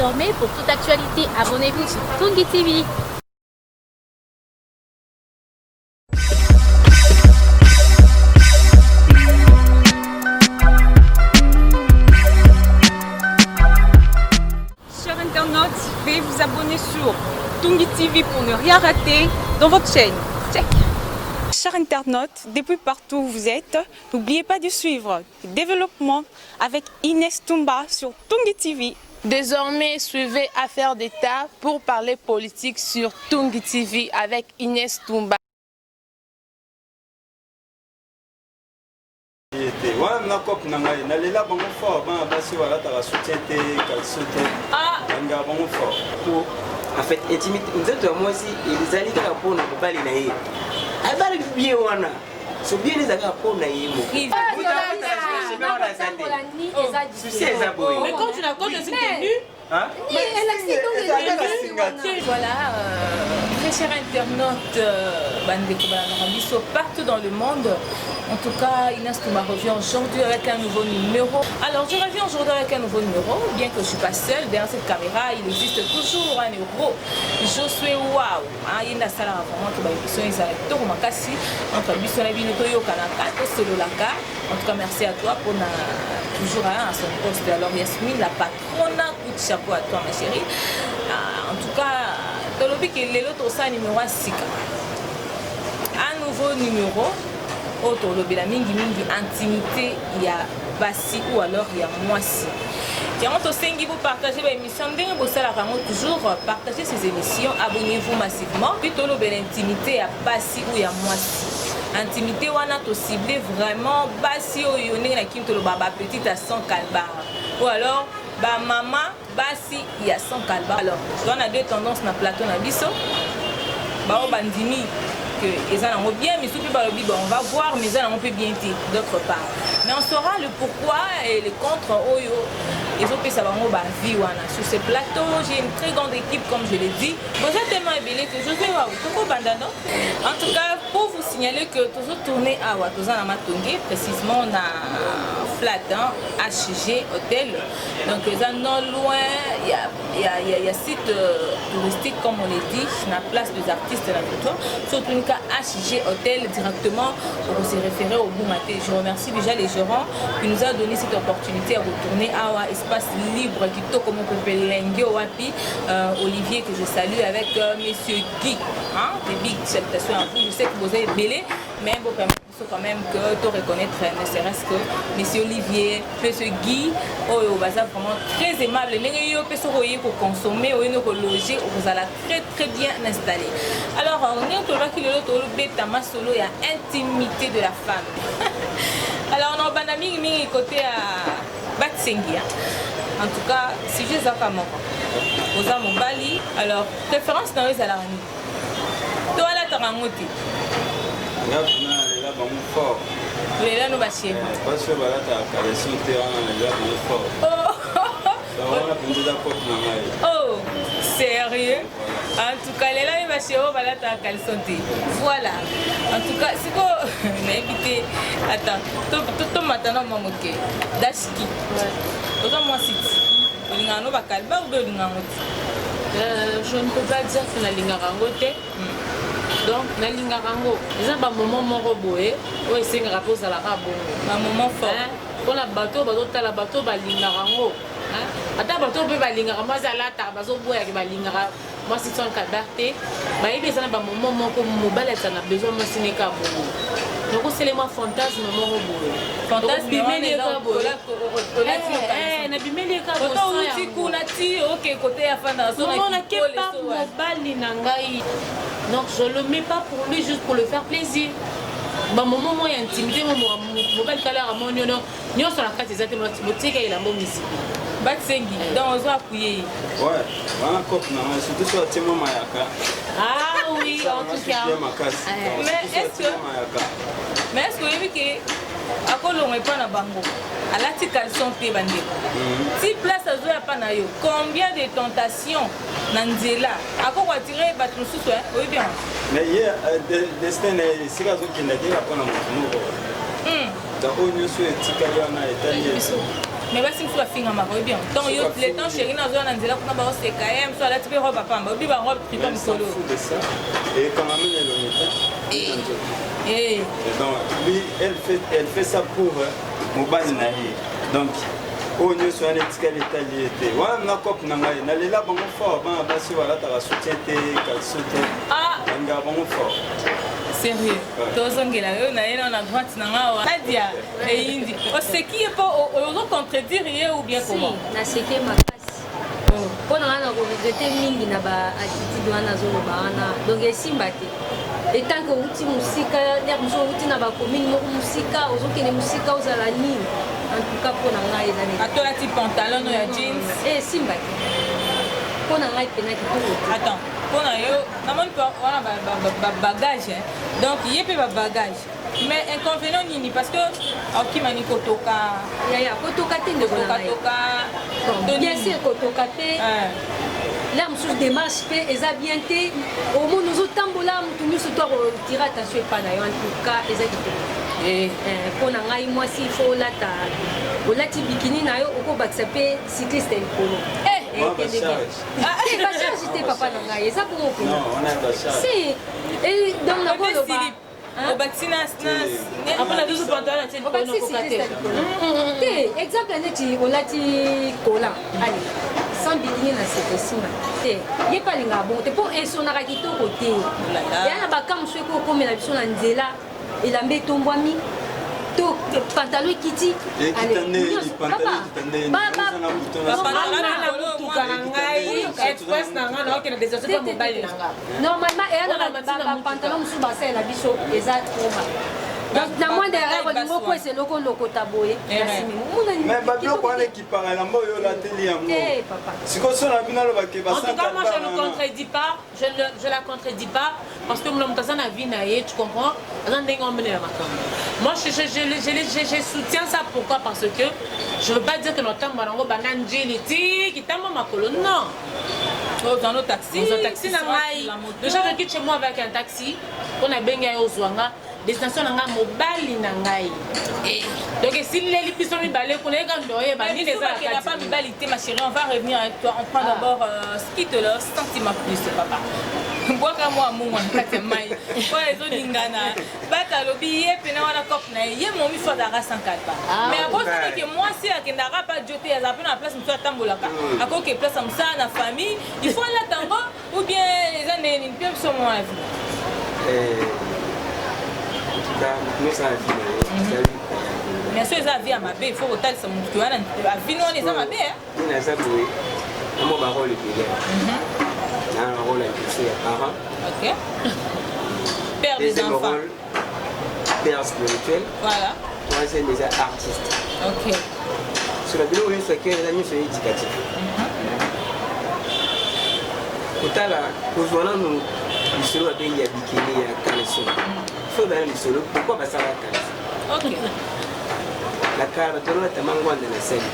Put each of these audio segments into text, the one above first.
désormais, pour toute actualité, abonnez-vous sur Tungi TV. Chers internautes, veuillez vous abonner sur Tungi TV pour ne rien rater dans votre chaîne. Check. Chers internautes, depuis partout où vous êtes, n'oubliez pas de suivre le développement avec Inès Toumba sur Tungi TV. Désormais, suivez Affaires d'État pour parler politique sur Tungi TV avec Inès Toumba. En fait, intimité, nous sommes moi aussi, ils allaient à pour ne pas les naïfs. Elle va le bien, on a. C'est bien les agents pour naïfs. Mais quand tu n'as pas de tenu, voilà, très chers internautes, partout dans le monde. En tout cas, Inès Toumba revient aujourd'hui avec un nouveau numéro. Alors, je reviens aujourd'hui avec un nouveau numéro, bien que je ne suis pas seule. Derrière cette caméra, il existe toujours un héros. Josué Waouh. Il y a vraiment qui sont makasi. Entre Bisson et Binotoyo Kanaka, Sololaka. En tout cas, merci à toi pour toujours à son poste. Alors, Yasmine, la patronne, coup de chapeau à toi, ma chérie. En tout cas, dans le but que l'autre ça numéro 6. Un nouveau numéro. Autour de la mingi intimité, il y a Bassi ou alors il y a Moissi. Quand on vous partagez l'émission, vous toujours partager ces émissions, abonnez-vous massivement. Puis tout l'intimité, il y a Bassi ou il y a Moissi. Intimité, on a ciblé vraiment Bassi ou il y a petite à 100 calbar. Ou alors, maman, Bassi, il y a 100 calbar. Alors, on a deux tendances dans le plateau dans Bisso. Bandini. Ils ont bien, mais on va voir, mais ils ont bien dit d'autre part. Mais on saura le pourquoi et le contre. Ils ont fait ça vie. Sur ce plateau, j'ai une très grande équipe, comme je l'ai dit. Vous êtes tellement ébellé que je vais voir. En tout cas, pour vous signaler que tous les tournées à Matongue, précisément on a Flat, HG Hôtel. Donc, ils sont non loin. Il y a site touristique, comme on l'a dit, la place des artistes là dedans. Surtout une HG Hôtel directement pour se référer au Boumaté. Je remercie déjà les gérants qui nous ont donné cette opportunité à retourner à espace libre qui toque comme on peut l'engue au Wapi. Olivier que je salue avec monsieur Guy. Des big salutations à vous. Je sais que vous êtes belé, mais vous permettez quand même que tu reconnaître ne serait-ce que monsieur Olivier, monsieur Guy, au bazar vraiment très aimable. Les gens pour consommer, pour loger, vous allez très bien installé. Alors, on est au qu'il y a intimité de la femme. Alors, on a un ami côté à Batsengi. En tout cas, si je zaka moko, aux amis Bali, alors préférence dans les alarmes. Toi là, tu as un moti. Les là, nous va chier. Oh, sérieux? En tout cas, les là, il va chier. Voilà. En tout cas, c'est quoi? On a invité. Attends, tout le matin, on m'a moqué. Dashki. Moi, je ne peux pas dire que la lingarangote. Donc, la lingarango, les gens, maman m'ont roboé, ou est-ce que rapport à la rabo? Ma maman fort. Pour la bateau, la bateau, la lingarango. Attends, bateau, la lingarango, moi, c'est là, t'as bateau, la lingarango. Moi, c'est son cabarté. Il y a des moments où mobile a besoin de me signer. Donc, c'est les fantasmes, mon robot. Fantasme, mais donc je le mets pas pour lui juste pour le faire plaisir. Bah mon moment est intimidé, mon mobile calère à mon nom. Nous sur la carte exactement. Le tigre il a bon ici. Batsengi, dans un appuyer. Ouais, un cop, surtout sur le témoin Mayaka. Ah oui, en tout cas. Mais est-ce que vous avez vu que à quoi l'on n'est pas dans Bango? À la caleçon te bandé. Si place à jouer à Panayo, combien de tentations Nanzela? À quoi on va tirer battre le sous-souhait? Oui bien. Mais il y a des destins, c'est la zone qui n'a pas de mon. Dans le lieu sur le Tikayana et Taïe. mais basi msuka finga mako bien donc yo le temps chéri na zo na nzela kuna ba se KM so la tipe robe pamba obi ba robe tripa msolo de ça et quand même elle et donc lui elle fait ça pour mobali na ye donc oyo nyonso wana etikali etali ete wana na cope na ngai nalela bango fort bana basi balataka soutien te kalso te balingaka bango fort sérieux tozongela yo na ye na droite na nga wa nadia eyindi oseki ye mpo ozocontredire ye ou bien comment naseki makasi mpo na nga na koregrete mingi na baattitude wana azoloba wana donc esimba te etanke outi mosika ner mosu outi na bacommune moko mosika ozokende mosika ozala nini en tout cas mpo na ngai eza atolati pantalon ya jeans esimba te mpo na ngai pena kitoko te attends mpo na yo namoni mpe wana babagage donc ye mpe babagage mais inconvénient nini parce que okimani kotoka yaya kotoka te ndeko na ngai bien sûr kotoka te la mosusu démarche mpe eza bien te omoni ozotambola motu nyonso to akotira attention epa na yo en tout cas eza kitoko mpo na ngai mwasi ifo olati bikini na yo okobakisa mpe cycliste ya likolo bacharge te papa na ngai eza bongo mpena si donc nakoloba obakisi te exemple neti olati kolan ale sans bikini na seko nsima te ye mpe alingaka bongo te mpo esonaka kitoko te eya na baka mosu ekokomela biso na nzela elamba etombwami to pantalon ekiti normalement eya na bapantalon mosusu basalela biso eza troma donc na moins derrière olingo po eseloko lokota boye mais babiloko wana ekipaka elamba oyo olateli yango sikoyo so na bino alobake en tout cas moi je ne contredis pas je la contredis pas parce que moto aza na vie na ye tu comprends aza ndenge omelela makambo moi je soutiens ça pourquoi parce que je veux pas dire que notambo nango banda njeli ti kitamba makolo non dans nos taxis na ngai déjà je quitte chez moi avec un taxi on a benga yo zwanga destination nanga mobali na ngai donc esileli biso mibale kuna eka ndoyeba nini ezala pas mibali te ma chérie on va revenir avec toi on prend d'abord ce qui te leur sentiment plus papa bwaka mwa mungu na kati ya mai po ezolingana bata lobi ye pene wana cope na ye momi fo azalaka sankalpa mais abosana ke mwasi akendaka pa dio te azala mpe na place mosu atambolaka akoki place ya mosala na famille il faut alata yango ou bien eza ndeni mpe biso mwa na vie bien sûr eza vie ya mabe il faut kotalisa motu wana avino wana eza mabe naza boye amo barole ebele na rôle impulsé ya parent père des enfants père spirituel voilà troisième eza artiste sur la biloko nyonso ake eza nyonso éducatif kotala kozwa nanu lisolo babengi ya bikini ya kaleso fo bana lisolo pourquoi basala kaleso la kala tolota mangwanda na seli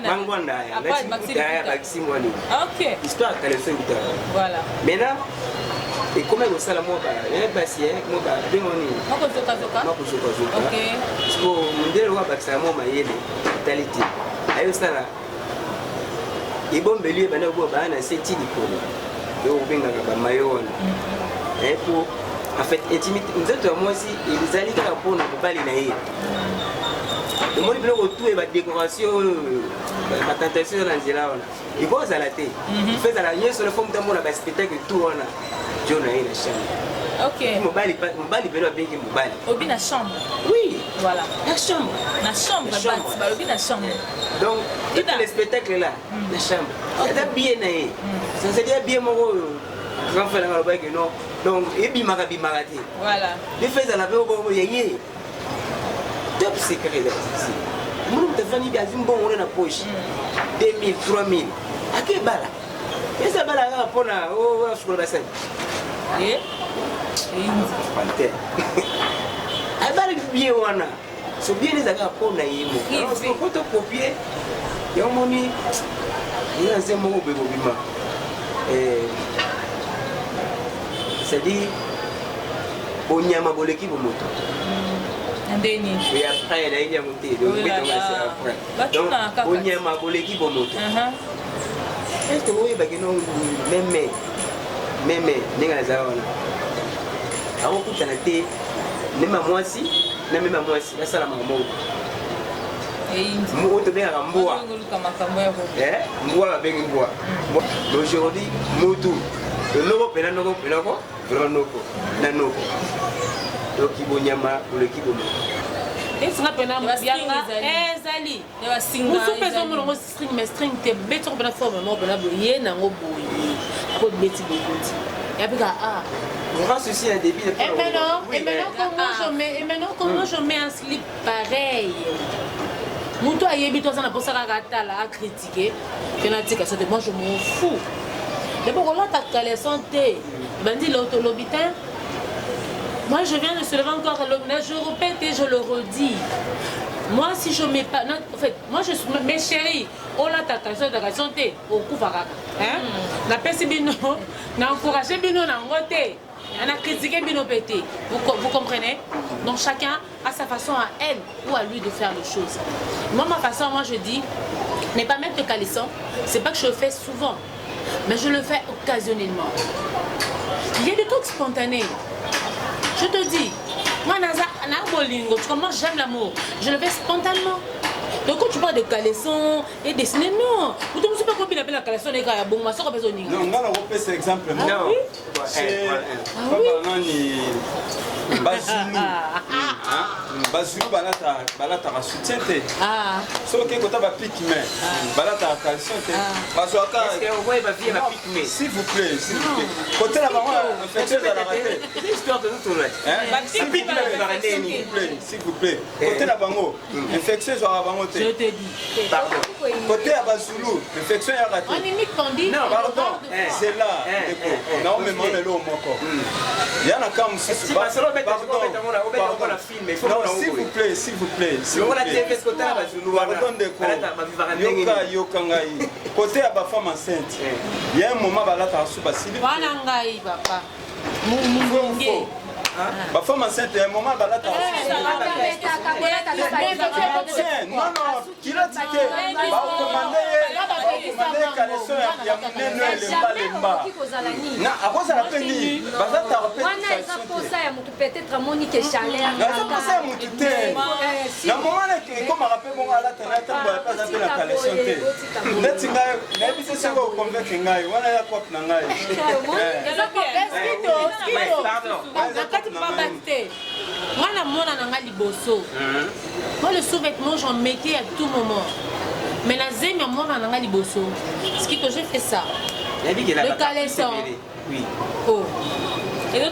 mangwanda ya bakisimwani histoire kaleso ebita maintenant ekoma kosala moba basi moba bengoni makozokazoka po mondele oyo abakisaka mo mayele etali te ayosala ebombeli ebanda koboa baa na se ti likolo oyo kobengaka bamayo wana po en fait intimité nzoto ya mwasi ezali kaka mpona mobali na ye omoni biloko tu e badécoration oyo batentation na nzela wana ekozala te fe ezala nyonso lefo mutamona baspectacle tu wana jo na ye na chambre mobali pene babengi mobali obi na chambre oui voilà na chambre balobi na chambre donc tout le spectacle là na chambre eza bien na ye c'est-à-dire bien moko grand frère nanga alobaki non donc ebimaka bimaka te voilà defa ezala mpe okoko ya ye top secret ezasi moni moto afandi bi azwi mbongo ne na poche 2000 3000 akebala eza bala kaka mpona asukola basali abala bie wana so bien ezalaka mpona ye moko to kopie yomoni eza nse moko boye bobima c'est-à-dire bonyama boleki bomoto Ndeni. Et après, il a une montée. Donc, Oui, là, là. Bah, tu n'as qu'à Donc, on y a ma collègue qui va monter. Est-ce que vous voyez que nous, même, n'est-ce pas ça? Alors, vous avez même à moi aussi, même à moi aussi, ça la maman. Moi, je vais à Mboa. Mboa, bien Mboa. Aujourd'hui, Moutou. Le Noko, le Noko, le Noko, le Noko, le Noko. Donc, il y a le Kibomo. Et ça n'a pas ezali. Musu peso mulongo string mais string te beto ko na forme mo bana boye na ngo boye. Ko beti boti. Et puis ah. On rend ceci un débit de et maintenant comment je mets un slip pareil. Mutu ayebi to sana posaka katala a critiquer. Fenatika ça moi je m'en fous. D'abord là ta caleçonté. Bandi l'auto-lobitin. Moi, je viens de se lever encore, je répète et je le redis. Moi, si je mets pas... Non, en fait, moi, je suis... Mes chéris, on a ta santé, au coup, hein? La personne, on a encouragé, on a voté, on a critiqué, on a pété. Vous comprenez? Donc, chacun a sa façon à elle ou à lui de faire les choses. Moi, ma façon, moi, je dis, n'est pas mettre le caleçon. C'est pas que je le fais souvent, mais je le fais occasionnellement. Il y a des trucs spontanés. Je te dis, moi, comment j'aime l'amour, je le fais spontanément. Donc quand tu parles de caleçon et dessiner, non. Vous ne savez pas combien il y a de caleçon et de bon, moi, ça va besoin de non, on va repérer cet exemple. Non. C'est Bazulu balata soutien te. So que kota ba pique mais balata calcium te. Bazoaka. Est-ce que vous voyez ma vie ma pique mais s'il vous plaît, s'il vous plaît. Côté la maman infectieuse à la rater. C'est l'histoire de nous tous là. S'il vous plaît. Côté la bango infectieuse à la bango te. Je te dis. Pardon. Côté à Bazulu infection à rater. On imite Pandi. Non, pardon. C'est là. Non mais moi le moko. Il y en a comme si s'il vous plaît. Pardon de quoi. Yoka ngai. Côté à ma femme enceinte. Il y a un moment balata souba s'il. Wana ngai papa. Mungonge. Ma femme enceinte, il y a un moment balata souba. Non, qui l'a dit que va recommander caleçon ya munene lemba. Na akoza la peni. Bazata repete. Wana eza posa ya mutu peut-être amoni que chaleur. Na eza posa ya mutu te. Na moment que comme rappelle mon ala tana tambo ya pas appel la caleçon te. Neti ngai na bise se ko convaincre ngai wana ya kwa na ngai. Moi, le sous-vêtement, j'en mettais à tout moment. Mais la zème, moi, on a liboso. Ce qui que j'ai fait ça. Le caleçon. Oui. Oh. Et le ce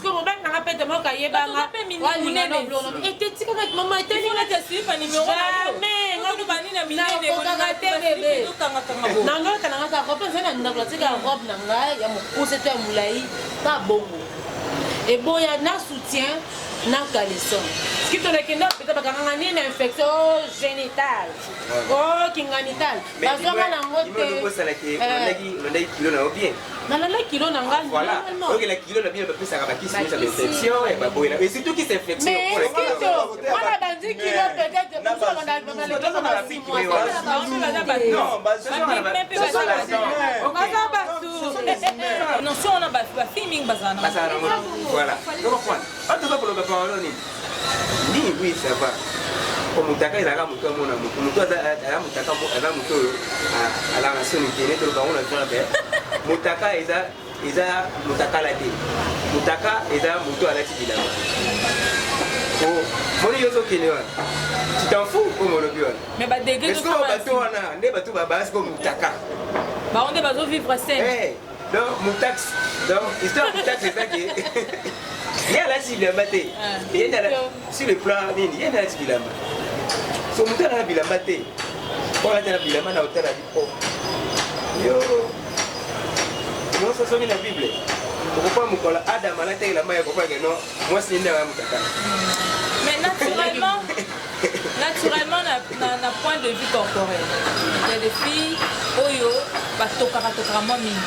que mon père n'a pas de moi quand il est bas. Et tu dis que maman était là. Jamais. Et bon, il y a un soutien, un caleçon. Ce qui te dit que peut-être qu'il y a une infection génitale. Oh, qui est génitale. Mais il me pose la question, on a kilo na bien. Non, la kilo na ngal. Voilà. Donc la kilo na bien parce que ça va qui c'est infection et pas boire. Et surtout qui c'est infection. Mais est-ce que on a bandit kilo peut-être pour ça on a la pique. Non, non, si on a ba filming bazana. Voilà. Donc en tout cas pour le parole ni oui ça va. Comme mutaka ilaka mutu amona mutu ala mutaka ala mutu ala ngasoni kene to bango na tona be mutaka eza mutaka la te mutaka eza mutu ala ti bilama oh moni yozo kene wa tu t'en fous comme le bion mais ba degré de ça bato wana nde bato ba base comme mutaka ba on bazo vivre sain donc mutax donc histoire mutax c'est ça qui il y a la bilamba te il y a sur le plan nini il y a la bilamba so mutu na bilamba te mpona te na bilamba na otala di o yo nyonso soki na bible okopa mokolo adam alata elamba ya kopake no mwasi nini aya mutaka mais naturellement na point de vue corporel il y a des filles oyo batokaka mwa mingi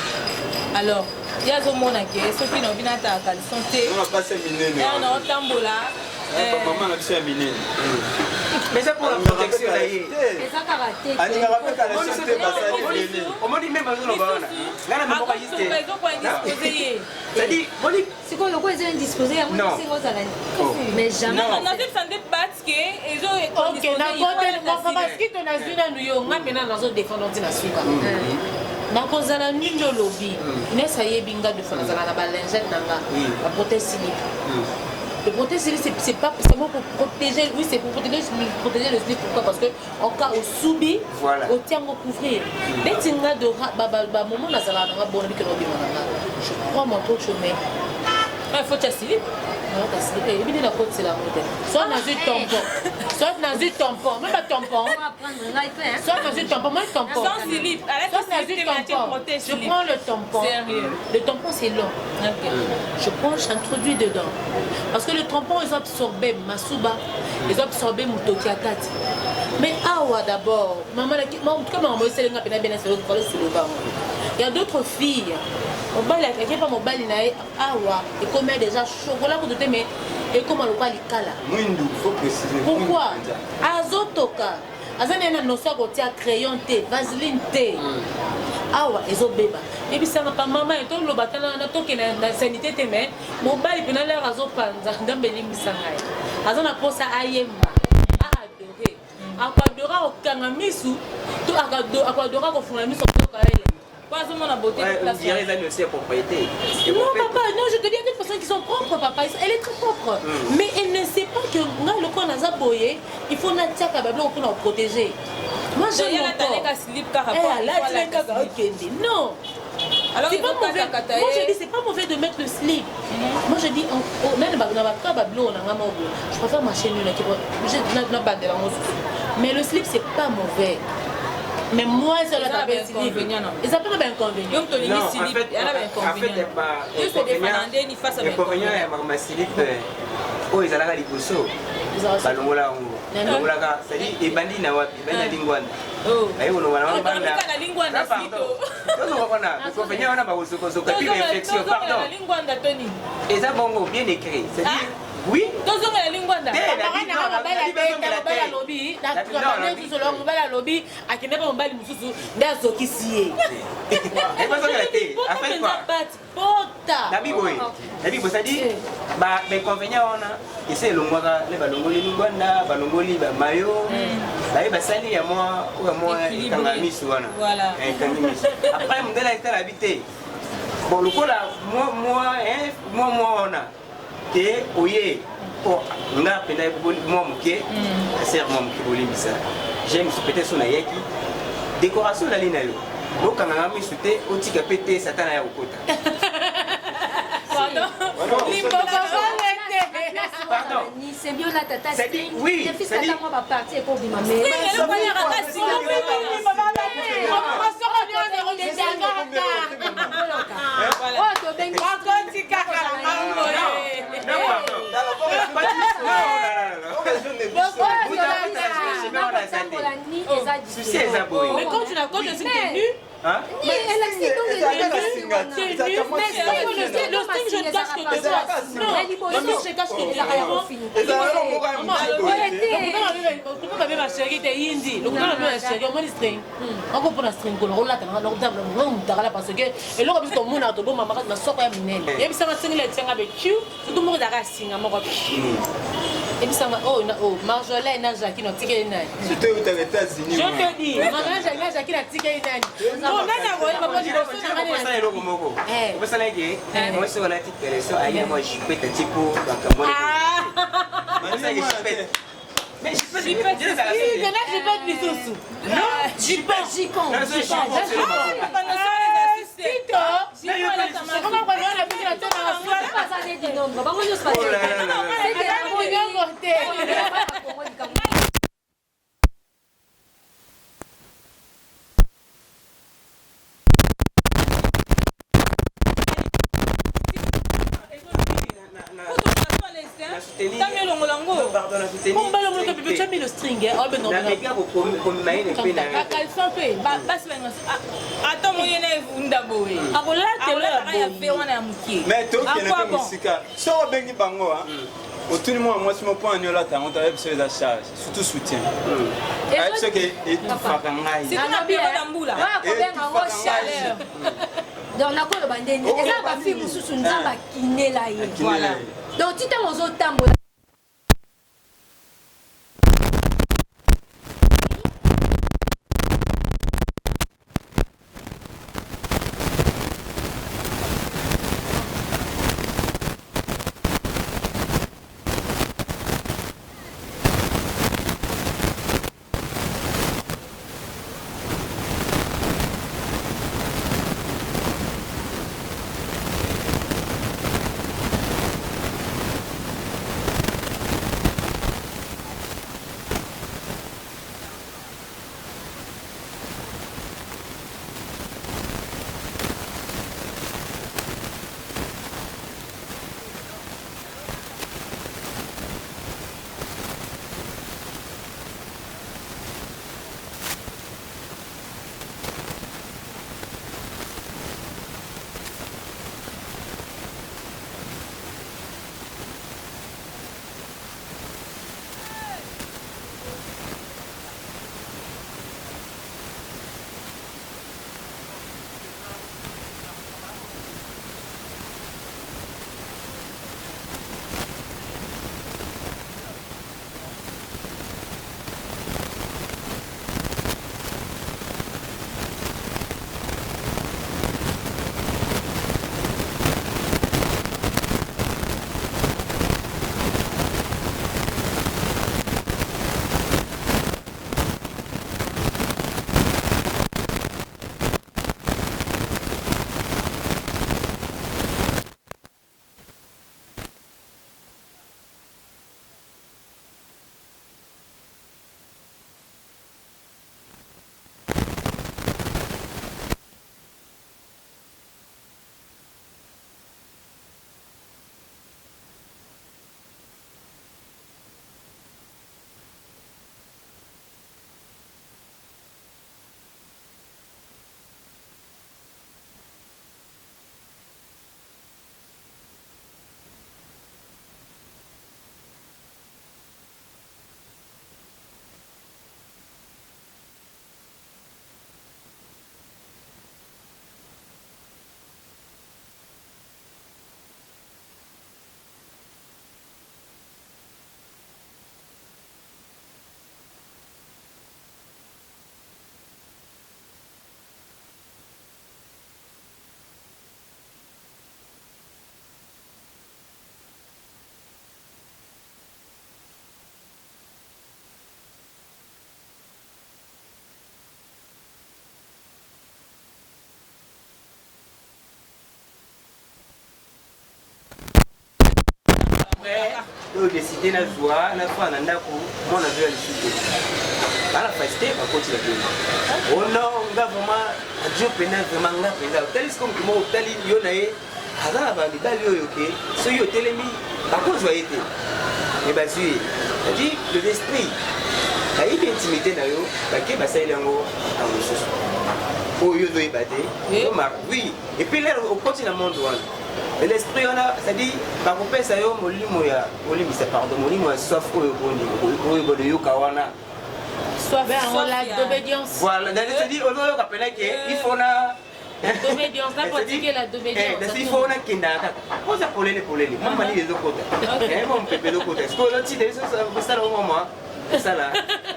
alors yazomona ke soki na obina ta caleçon te na otambola maman na biso ya minene mais ça pour la protection là yé ezaka raté alingaka mpe kalation te basali lele omoni même bazoloba wana ngana memoka juste c'est-à-dire boni sikoyo loko eza indisposé yango esengo ozala mais jamais nazosande batke ezobaskito nazwi nanu yo nga mpena nazodefendre ntina suka nakozala nini olobi nesa yebi nga defa nazala na balingette na nga baprotège slip le protège slip c'est pas seulement pour protéger oui c'est pour protéger le slip pourquoi parce que en cas au soubi au tiango couvrir neti nga de bamoment nazala nanga bona bikeno obima nanga je crois mon trop chemin il faut ta slip ebini na koti la mote soit nazwi tampon soit nazwi tampon même pas tampon soit nazwi tampon moi tampon soit nazwi tampon je prends le tampon c'est long je prends j'introduis dedans parce que le tampon ils ont absorbé masuba ils ont absorbé mutoki atati mais awa d'abord maman en tout cas maman eselenga pena bien c'est le bango il y a d'autres filles mobali akeke pa mobali na ye awa ekomi déjà chocolat ko dote mais ekoma lokola likala mwindu faut préciser pourquoi azotoka azana na notion kotia crayon te vaseline te awa ezobeba ebisanga pa mama etoloba tana na toke na sanité te mais mobali pena lere azopanza ndambelimbisa ngai aza na posa ayemba aadore akadora okanga misu to akadora kofunga misu okokaele. Pas seulement la beauté de la dirait les aussi propriété. Non papa, non je te dis à des personnes qui sont propres papa, elle est très propre. Mais elle ne sait pas que dans le corps n'a boyé, il faut natia kabablo pour nous protéger. Moi j'aime mon corps. Non. Alors c'est pas mauvais. Moi je dis c'est pas mauvais de mettre le slip. Moi je dis je préfère marcher nul mais le slip c'est pas mauvais. Mais moi, c'est la inconvénient. Ils appellent un inconvénient. Non, en fait, l'inconvénient est ma slip. Oh, ils allaient à l'Iboso. Balongola, balongola, c'est-à-dire, et bandit na wapi, bandit lingwana. Oh. Ayo, on va la banda. Lingwana sito. Non, on a. L'inconvénient, on a pas besoin de se une infection, pardon. Lingwana Tony. Et ça, bon, bien écrit. C'est-à-dire. Oui. Tozo la lingwanda. Lobby, akine ba mbali mususu ndazo kisiye. Et pas ça la té. Après quoi? Bota. Nabi ça dit ba inconvénient on a essayer longwaka les balongoli lingwanda, balongoli ba mayo. Ba sali ya moi kanga misu wana. Voilà. Après mdela était habité. Bon le là moi on a que oye oh nga pena moi muke ser moi muke bolimbisa j'aime ce peut-être son ayaki décoration la ligne yo donc quand nga mi souté otika pété satana ya okota pardon pardon c'est bien la tata c'est dit oui c'est dit moi va partir pour bima mais mais quand tu n'as pas de tenu, hein? Mais elle a dit donc le string je cache que tu vois. Non, je cache que tu vois. Ma chérie t'es indi. Le gars ma chérie on dit string. On comprend la string qu'on roule là dans le parce que et là comme ton monde a bon maman na soko ya minene. Et puis ça va tenir les tiens avec tu tout le monde a singa moko. Et puis ça va oh Marjolaine na Jackie no tike nani. C'était aux États-Unis. Je te dis, Marjolaine Jackie na tike nani. Non nana boye papa je on ça eloko moko. On ça là que moi c'est on a petite personne aïe moi je peux te tipo donc moi. Moi ça je peux. Mais je peux dire ça. Oui, maintenant je peux les sous. Non, j'y peux. le string. Mais toi qui n'es pas musical, sors bengi bango hein. Tout le monde, moi, si je prends un là, on t'a besoin de charge, surtout soutien. Ce qui est tout fakangai. C'est un bien d'amboula. Donc, on a quoi le bandé? Et ça va faire pour sous une zamba qui n'est là. Voilà. Donc, tu t'as aux autres tambours. oyo décidé na joie na fois na ndako mwana vyo alisute bala fasite bakotila tena ono nga vraiment adio pena vraiment nga pena otali siko mtu moko otali yo na ye aza na balibali oyo ke so yo telemi bakozwa ye te me bazwi c'est-à-dire le l'esprit ayibi intimité na yo bake basaeli yango na mosusu oyo ozoyeba te oui et puis lero okoti na monde wana l'esprit wana c'est-à-dire bakopesa yo molimo ya olimisa pardon molimo ya soif oyo boni yoka wana soif d'obédience. Voilà, c'est-à-dire ozoyoka pena ke il faut na d'obédience na pratiquer la d'obédience. C'est il faut na kindaka posa polele mama ni ezokota mon pepe ezokota est-ce que lo ti de ça là mama ça là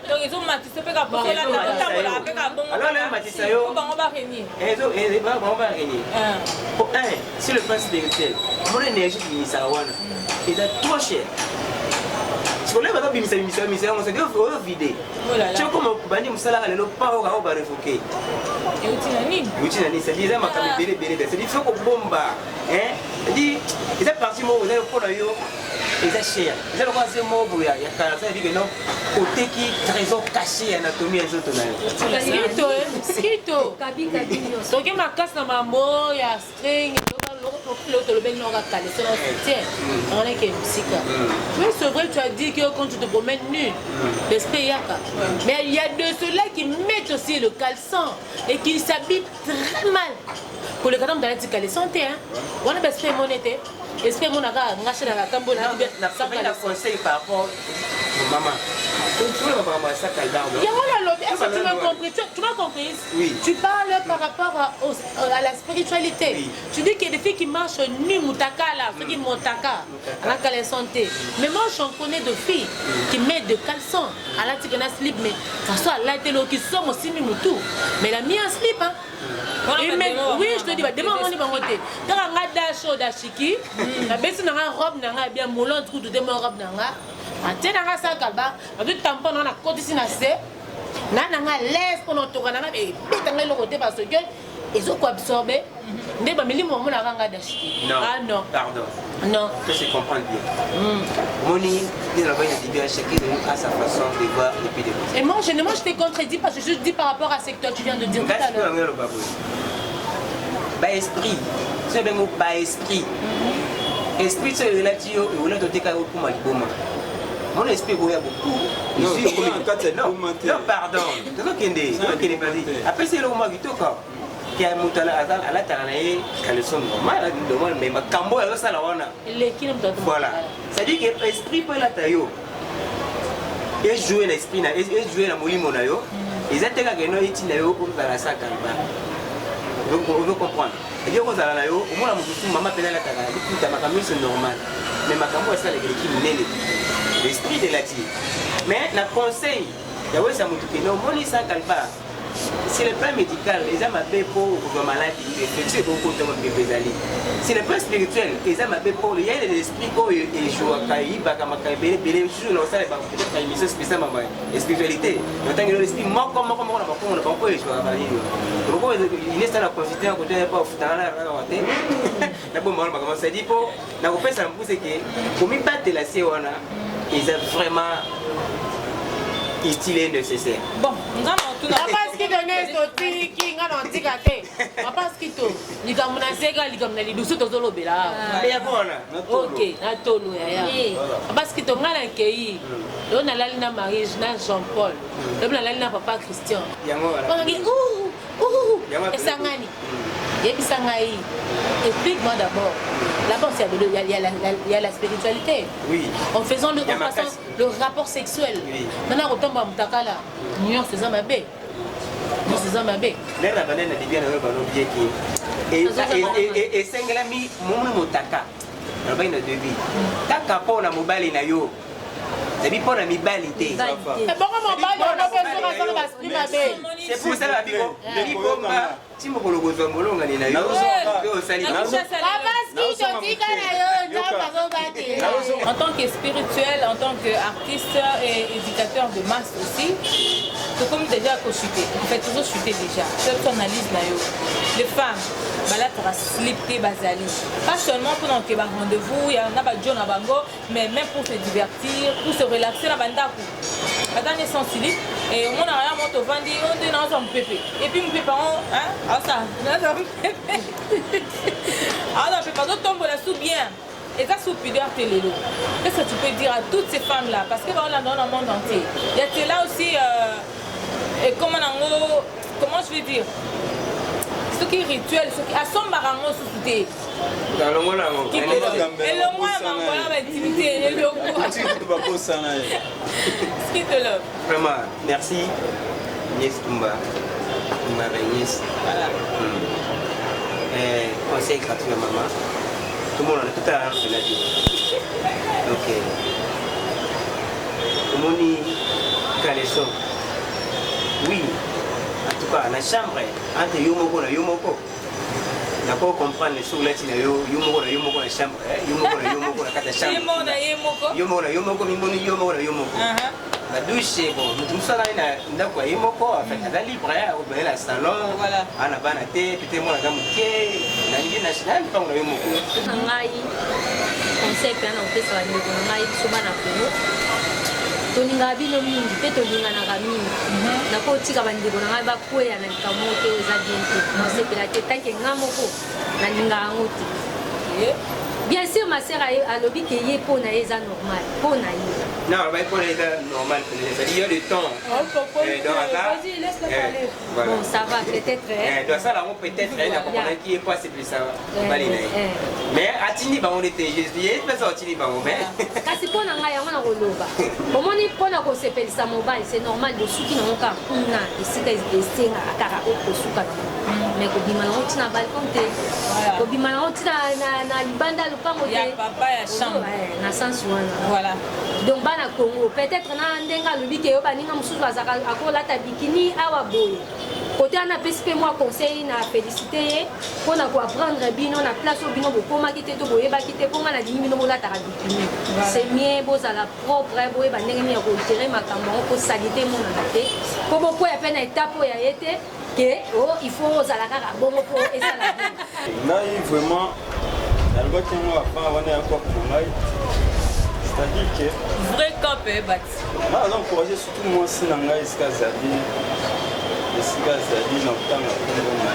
donc ils ont matissé pe ka posela na tabola pe ka bon alors là matissa yo ba on va réunir on va réunir si le principe est tel mon énergie qui ça wana est trop cher si on lève bimisa on se dit au vide tu vois comment bandi musala lelo pa o ba révoquer uti nani c'est dire makami bele c'est dire faut ko bomba c'est dire ils est parti mo vous allez pour yo ils est cher ils est quoi c'est mo boya ya kala ça dit que non côté qui trésor caché anatomie les autres na skito donc ma casse na mambo ya string l'autre le bel n'aura calé c'est tiens on est que musique oui c'est vrai tu as dit que quand tu te promènes nu l'esprit yaka mais il y a de ceux-là qui mettent aussi le caleçon et qui s'habillent très mal pour le cadre dans la caleçon hein on a baissé monnaie esprit monaka ngache na kambo na na conseil par rapport au maman. Tu m'as compris? Oui. Tu parles par rapport à la spiritualité. Oui. Tu dis qu'il y a des filles qui marchent nues, moutaka là, ceux qui moutaka, à la calais santé. Mais moi, j'en connais de filles qui mettent de caleçons à la tigana slip, mais ça soit à la télé qui sont aussi moutou. Mais la mienne slip, hein. Oui, je te dis, demande-moi ni bangote. Quand on a des choses d'achiki, la baisse n'a pas robe, n'a pas bien moulin, tout de démon robe n'a pas. Ate nanga sa kalba, atu tampon na côté si na se, na nanga laisse pour notre nanga et bitanga le côté parce que ils ont quoi absorber. Ndé ba mili mo na ranga dashi. Ah non. Pardon. Non. Que je comprends bien. Moni, il a bien chacun à sa façon de voir et puis de voir. Et moi je t'ai contredit parce que je dis par rapport à ce que toi tu viens de dire tout à l'heure. Ba esprit. C'est bien mot ba esprit. Esprit c'est relatif au là de teka au kuma liboma. Mon esprit voyait beaucoup. Non, pardon. Après, c'est le moment du tout. Qui a monté à la taraïe, quand le son normal, mais ma cambo est là, voilà. C'est-à-dire que l'esprit peut la taille. Et jouer l'esprit, et jouer la mouille monayo. Ils étaient là, ils étaient là, pour faire la sac. Vous comprenez. Et bien, au moins, maman pénale la taraïe, ma cambo c'est normal. Mais ma cambo est ça, les qui n'est l'esprit de la tire. Mais le conseil, il y a aussi un mot qui c'est le plan médical, les hommes appellent pour les malades qui effectuent beaucoup de temps. C'est le plan spirituel, les hommes appellent pour il y a l'esprit qui joue à Kaï, Bakamakaï, toujours dans ça, il y a une mission spéciale de spiritualité. Notamment l'esprit mort comme on n'a pas pu jouer à Paris. Donc, il est dans la constitution, on ne peut pas faire la bonne moment. Ça dit pour la repère, ça me pousse que pour me battre la Siona, ils ont vraiment utile et nécessaire. Bon, nous allons tout parce qu'il donnait ce truc qui n'a pas dit qu'à parce qu'il te dit comme on a séga, il comme les douze autres lobes là. Mais bon, ok, na tolo ya. Parce qu'il te n'a un pays. On a la ligne mariage, na Jean-Paul. On a la ligne papa Christian. On dit et Sangani. Et puis Sangai. Explique-moi d'abord. Là-bas, il y a la spiritualité. Oui. En faisant le rapport sexuel. Oui. Maintenant, on tombe à Moutakala. Nous sommes ces hommes à baie. Nous sommes ces hommes à baie. Là, la banane est bien bien qui. Et Senglami, mon Moutaka. La banane de vie. Taka pour la mobile na yo. C'est pour la mibalité. C'est bon, mon bail, on a besoin de la c'est pour ça la bibo. Le bibo, si mon cologo est bon, on a une en tant que spirituel, en tant qu'artiste et éducateur de masse aussi, c'est comme déjà qu'on chuter. On fait toujours chuter déjà. C'est ton analyse. Les femmes, là, tu vas slipper Bazali. Pas seulement pour un rendez-vous, il y en a pas de John Abango, mais même pour se divertir, pour se relaxer la bandaku. Attendez sans slip. Et on a rien, on te vend, on est dans un pépé. Et puis, mon pépé, hein, ça, dans un pépé. Ah non, pépé, on tombe là-sous bien. Et ça, sous pudeur, télé. Qu'est-ce que tu peux dire à toutes ces femmes-là? Parce que voilà, dans le monde entier. Il y a là aussi, et comment je vais dire? Ce qui est rituel, ce qui a son barango sous-souté. Dans le monde, et le moins, on va intimité. Et le moins. Ce qui te love. Vraiment, merci. Niès Tumba. Ma Niès. Voilà. Conseil gratuit à maman. Tout le monde a tout à l'heure de la vie. Ok. Tout le monde est calé. Oui. En tout cas, la chambre, entre Yomoko et Yomoko, on peut comprendre les choses là, Yomoko et Yomoko, la chambre, Yomoko et Yomoko, la chambre. Yomoko et Yomoko, Yomoko et Yomoko. La douche, c'est bon. Nous sommes là, Yomoko, la libre, on la salon, voilà. On a banaté, peut-être moi la gamme qui est, la ligne nationale, pas on a Yomoko. Conseil, on fait ça, on a souvent tolinga bino mingi pe tolinga na mingi na ko tika bandeko na ngai bakwea na likamo te eza bien te mosepela te tanke nga moko na linga yango te bien sûr ma sœur alobi ke ye mpo na ye eza normal mpo na ye Non, on va pour les normal, c'est-à-dire il y a le temps. Vas-y, laisse-le parler. Bon, ça va peut-être. Donc ça, là, on peut-être, il y a pas qui est pas, c'est plus ça. Mais à Tini, on était, il y a une personne à Tini, kasi mpona ngai yango na koloba omoni mpona kosepelisa mobali c'est normal bosuki nango kaka kuna esika esengaka kaka okosuka nango mais kobima nango ntina balcon te kobima nango ntina na libanda ya lopango te na sens wana donc bana Congo peut-être na ndenge alobi ke yo baninga mosusu azaka akolata bikini awa boye côté on a pesé moi conseil na félicité ye mpona koapprendre bino na place oyo bino bokomaki te to boyebaki te mpo nga na dimi bino bolataka bikini c'est mieux bozala propre boyeba ndenge nini ya kogere makambo yango mpo salite emonana te mpo bokwea mpe na étape oyo ya ye te ke il faut ozala kaka bongo mpo esala ngai vraiment nalobaki yango avant wana ya kope na ngai c'est-à-dire que vrai cope bati nga aza encourage surtout mwasi na ngai esika azali esika azali na kotanga kombo na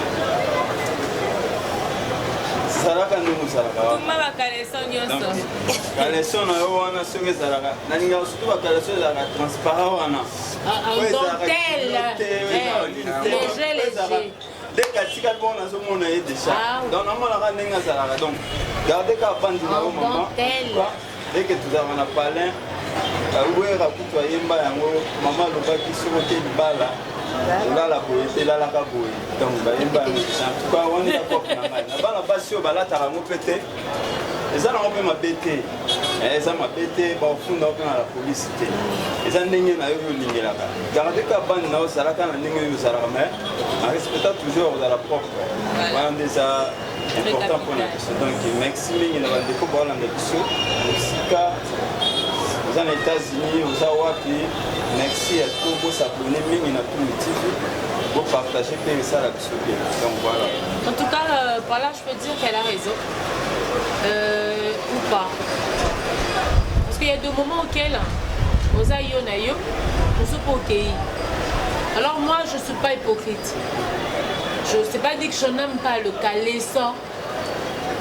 ezalaka ndenge ozalaka tuma bakaleson nyonso kaleson na yo wana soki ezalaka nalingaka surtout bakaleson ezalaka transparent wana ndenge atikali bongo nazomona ye déjà donc namonaka ndenge azalaka donc garde ka bandi na yo mama eke tozalaka na palin awera kutu ayemba yango mama alobaki soki ote libala olala boye te elalaka boye donc bayemba yango entoutcas wana ya kope na ngai na bana basi oyo balataka yango mpe te eza nango mpe mabe te eza mabe te baofunda mpe na la polisi te eza ndenge na yo olingelaka garde ka bandi na yo ozalaka na ndenge oyo ozalaka mais en respecta toujours ozala propre wana nde eza important mpona biso donc merci mingi na bandeko baolanda biso mosika oza na États-Unis oza wapi merci ya to bosabone mingi na Tongi TV bopartage mpe esala biso bien donc voilà en tout cas par là je peux dire qu'elle a raison ou pas parce qu'il y a des moments auxquels oza yo na yo mosusu mpo okei alors moi je suis pas hypocrite je sais pas dire que je n'aime pas le caleçon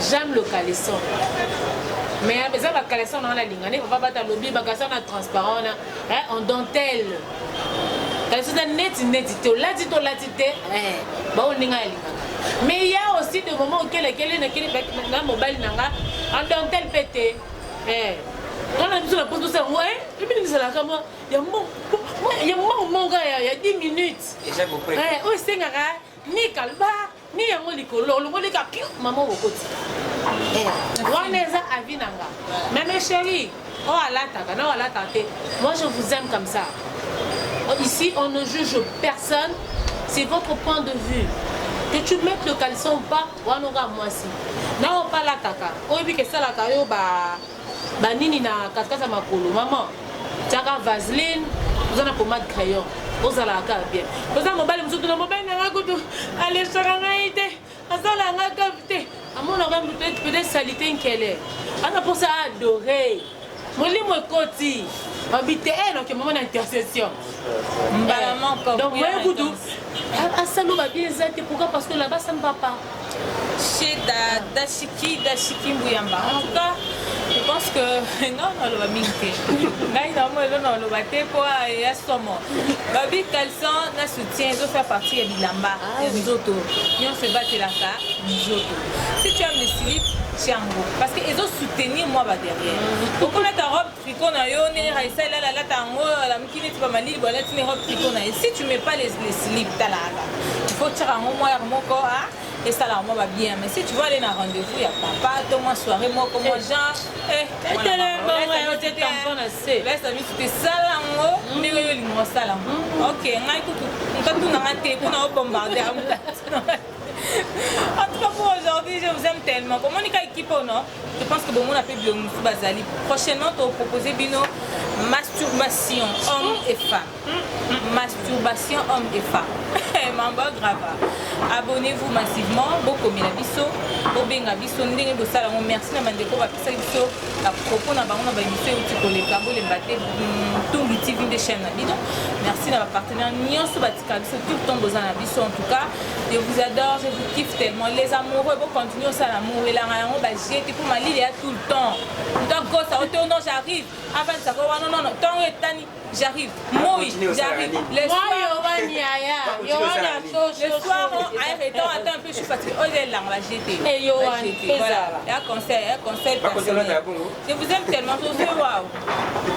j'aime le caleçon mais eza bakaleçon na la lingane papa bata lobi bakaleçon na transparent na en dentelle caleçon na neti te olati te baoninga ya lingaka mais il y a aussi des moments auxquels na mobali nanga en dentelle pe te on a besoin de poser ça ouais et puis ça la comme il y a moment ya 10 minutes oh c'est ngara ni kalba ni yango likolo longo lika piu maman bokoti wana eza avis nanga mais mes chéris oh alataka na alataka te moi je vous aime comme ça ici on ne juge personne c'est votre point de vue que tu mettes le caleçon ou pas wana nga mwasi na o pas lataka oyebi ke salaka yo ba nini na katikati makolo maman tiaka vaseline oza na pomade crayon ozalaka bien oza mobali mosusu na mobali nanga kutu alesaka ngai te asalanga kavi te amonaka peut-être salité nkele ana mposa adoré molimo ekoti babite enoke mama na intercession donc oye kutu asaloba bien eza te pourquoi parce que là-bas ça ne va pas chez Dashiki Mbuyamba. En tout cas, je pense que non, on va minter. On va te pour y somo. Babi caleçon na soutien, ils faire partie de Bilamba. Nous autres, ils se battent là ça. Nous autres. Si tu aimes le slip, Tiango, parce qu'ils ont soutenu moi derrière. Donc on a ta robe tricot na yo, ne raisa la tango, la mukini tu pas mali, voilà tu robe tricot na. Si tu mets pas les slips talaga, il faut tirer un moi mon corps. Et ça là, moi va bien. Mais si tu vas aller dans un rendez-vous, il y a papa, toi, moi, soirée, moi, comme moi, genre. Laisse la vie, c'était ça là, moi. Mais oui, oui, moi, ça là. Ok, on a tout raté, on a bombardé. En tout cas, pour aujourd'hui, je vous aime tellement. Comment on est équipe ou non? Je pense que bon, on a fait bien Bazali. Prochainement, on va proposer Bino masturbation homme et femme. Masturbation homme et femme. Mamba grave. Abonnez-vous massivement. Beaucoup de biso. Bobenga biso ndenge bosala mo merci na mandeko ba pisa biso à propos na bango na ba biso uti ko le kabo le baté Tongi TV de chaîne na biso. Merci na ba partenaire nyonso batika biso tout le temps bozana biso en tout cas. Je vous adore, je vous kiffe tellement. Les amoureux, vous continuez ça l'amour et la rayon, bah j'ai été pour ma ligne tout le temps. Donc ça non j'arrive. Avant ça, non, tant et tani, j'arrive. Moi, j'arrive. Le soir, attends un peu, je suis fatiguée. Oh, j'ai l'arme, la jeter. Voilà, un conseil personnel. Je vous aime tellement, je suis waouh.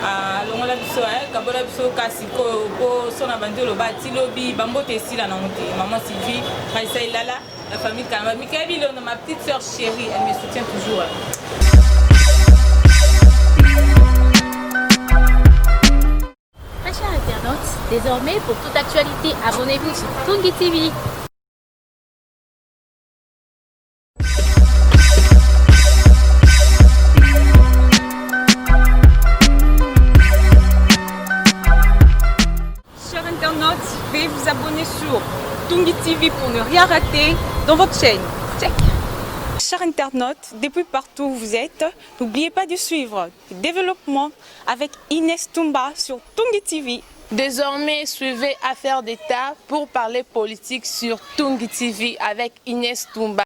Ah, l'on a vu ça, Kabola Biso, Kassiko, son aventure, le bâti, lobby, Bambo Tessi, la nanté, maman Sylvie, Raissa Lala, la famille Kalma. Mikaël Bilon, ma petite soeur chérie, elle me soutient toujours. Très chers internautes, désormais pour toute actualité, abonnez-vous sur Tongi TV. Chers internautes, veuillez vous abonner sur Tongi TV pour ne rien rater dans votre chaîne. Check. Chers internautes, depuis partout où vous êtes, n'oubliez pas de suivre le développement avec Inès Toumba sur Tongi TV. Désormais, suivez Affaires d'État pour parler politique sur Tongi TV avec Inès Toumba.